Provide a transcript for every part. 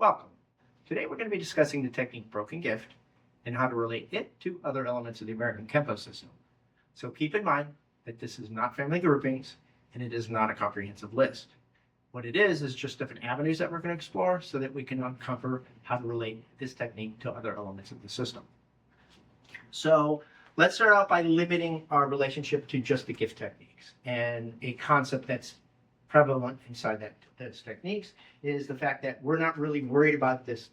Welcome. Today we're going to be discussing the technique broken gift and how to relate it to other elements of the American Kenpo system. So keep in mind that this is not family groupings and it is not a comprehensive list. What it is just different avenues that we're going to explore so that we can uncover how to relate this technique to other elements of the system. So let's start out by limiting our relationship to just the gift techniques. And a concept that's prevalent inside those techniques is the fact that we're not really worried about this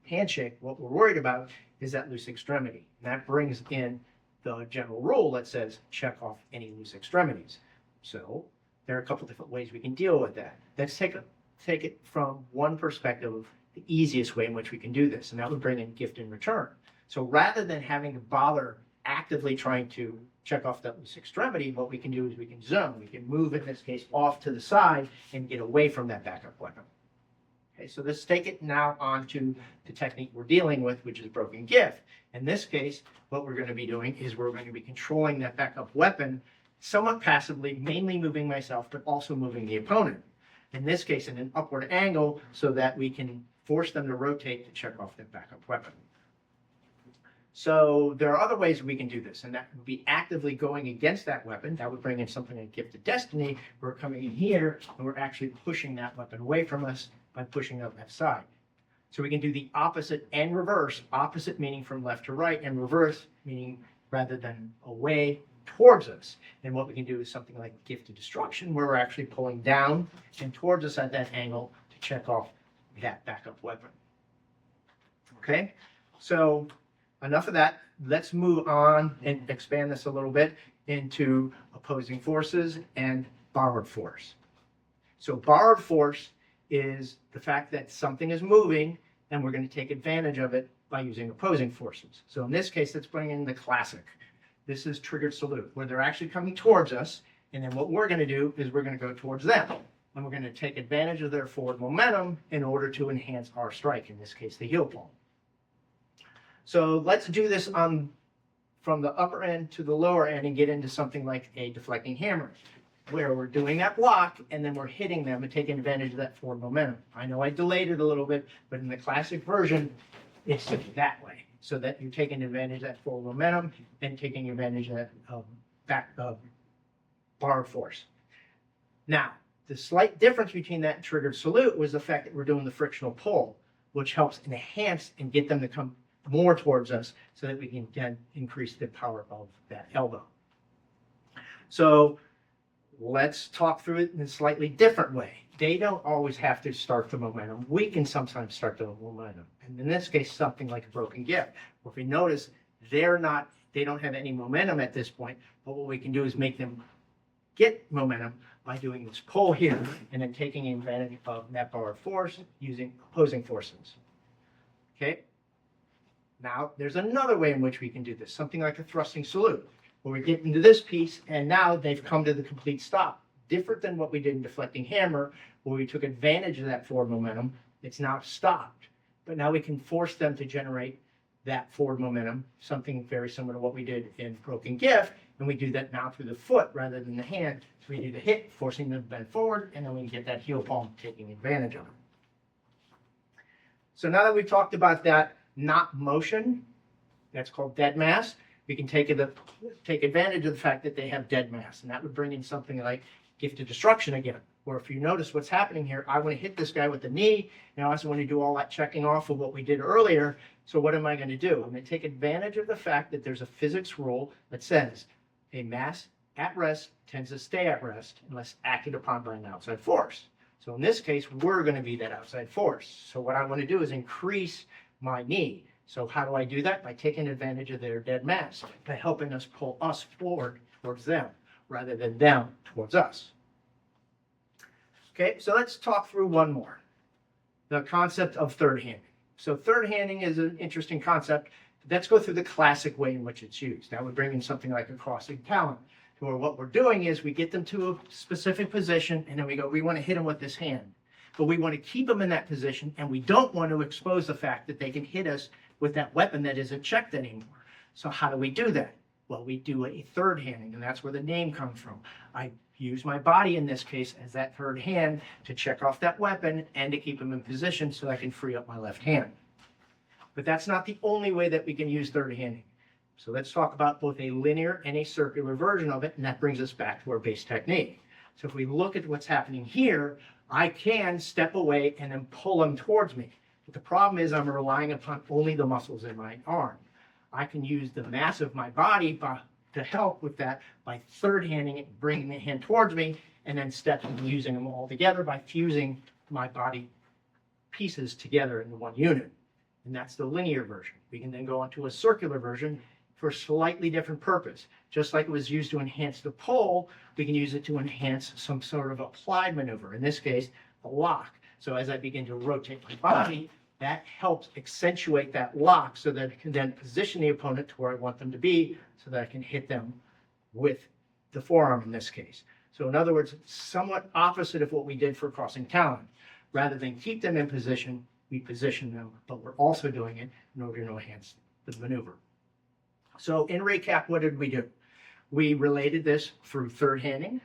handshake. What we're worried about is that loose extremity. And that brings in the general rule that says check off any loose extremities. So there are a couple different ways we can deal with that. Let's take it from one perspective of the easiest way in which we can do this, and that would bring in gift in return. So rather than having to bother actively trying to check off that loose extremity, what we can do is we can zone. We can move, in this case, off to the side and get away from that backup weapon. Okay, so let's take it now on to the technique we're dealing with, which is broken gift. In this case, what we're going to be doing is we're going to be controlling that backup weapon somewhat passively, mainly moving myself, but also moving the opponent. In this case, in an upward angle, so that we can force them to rotate to check off that backup weapon. So there are other ways we can do this, and that would be actively going against that weapon. That would bring in something like Gift of Destiny. We're coming in here, and we're actually pushing that weapon away from us by pushing the left side. So we can do the opposite and reverse. Opposite meaning from left to right, and reverse meaning rather than away towards us. And what we can do is something like Gift of Destruction, where we're actually pulling down and towards us at that angle to check off that backup weapon. Okay, so enough of that. Let's move on and expand this a little bit into opposing forces and borrowed force. So borrowed force is the fact that something is moving and we're going to take advantage of it by using opposing forces. So in this case, let's bring in the classic. This is triggered salute, where they're actually coming towards us. And then what we're going to do is we're going to go towards them. And we're going to take advantage of their forward momentum in order to enhance our strike, in this case, the heel palm. So let's do this from the upper end to the lower end and get into something like a deflecting hammer, where we're doing that block and then we're hitting them and taking advantage of that forward momentum. I know I delayed it a little bit, but in the classic version, it's that way, so that you're taking advantage of that forward momentum and taking advantage of that borrowed force. Now, the slight difference between that and triggered salute was the fact that we're doing the frictional pull, which helps enhance and get them to come more towards us so that we can again increase the power of that elbow. So let's talk through it in a slightly different way. They don't always have to start the momentum. We can sometimes start the momentum. And in this case, something like a broken gift. Well, if you notice, they don't have any momentum at this point, but what we can do is make them get momentum by doing this pull here and then taking advantage of that borrowed force using opposing forces. Okay? Now, there's another way in which we can do this, something like a thrusting salute, where we get into this piece, and now they've come to the complete stop. Different than what we did in deflecting hammer, where we took advantage of that forward momentum. It's now stopped. But now we can force them to generate that forward momentum, something very similar to what we did in broken gift, and we do that now through the foot rather than the hand. So we do the hit, forcing them to bend forward, and then we can get that heel palm taking advantage of it. So now that we've talked about that, not motion, that's called dead mass. We can take advantage of the fact that they have dead mass, and that would bring in something like Gift of Destruction again, where if you notice what's happening here, I want to hit this guy with the knee, and I also want to do all that checking off of what we did earlier. So what am I going to do? I'm going to take advantage of the fact that there's a physics rule that says a mass at rest tends to stay at rest unless acted upon by an outside force. So in this case, we're going to be that outside force. So what I want to do is increase my knee. So how do I do that? By taking advantage of their dead mass, by helping us pull us forward towards them, rather than them towards us. Okay, so let's talk through one more. The concept of third handing. So third handing is an interesting concept. Let's go through the classic way in which it's used. That would bring in something like a crossing talent, where what we're doing is we get them to a specific position, and then we go, we want to hit them with this hand. But we want to keep them in that position, and we don't want to expose the fact that they can hit us with that weapon that isn't checked anymore. So how do we do that? Well, we do a third handing, and that's where the name comes from. I use my body in this case as that third hand to check off that weapon and to keep him in position so I can free up my left hand. But that's not the only way that we can use third handing. So let's talk about both a linear and a circular version of it, and that brings us back to our base technique. So if we look at what's happening here, I can step away and then pull him towards me. But the problem is I'm relying upon only the muscles in my arm. I can use the mass of my body to help with that by third handing it, bringing the hand towards me, and then stepping and using them all together by fusing my body pieces together into one unit. And that's the linear version. We can then go on to a circular version for a slightly different purpose. Just like it was used to enhance the pull, we can use it to enhance some sort of applied maneuver. In this case, the lock. So as I begin to rotate my body, that helps accentuate that lock so that it can then position the opponent to where I want them to be so that I can hit them with the forearm in this case. So in other words, somewhat opposite of what we did for crossing talon. Rather than keep them in position, we position them, but we're also doing it in order to enhance the maneuver. So in recap, what did we do? We related this through third handing,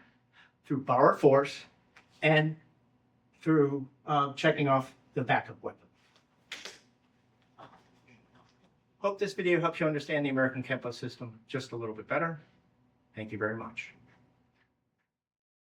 through borrowed force, and through checking off the backup weapon. Hope this video helps you understand the American Kenpo system just a little bit better. Thank you very much.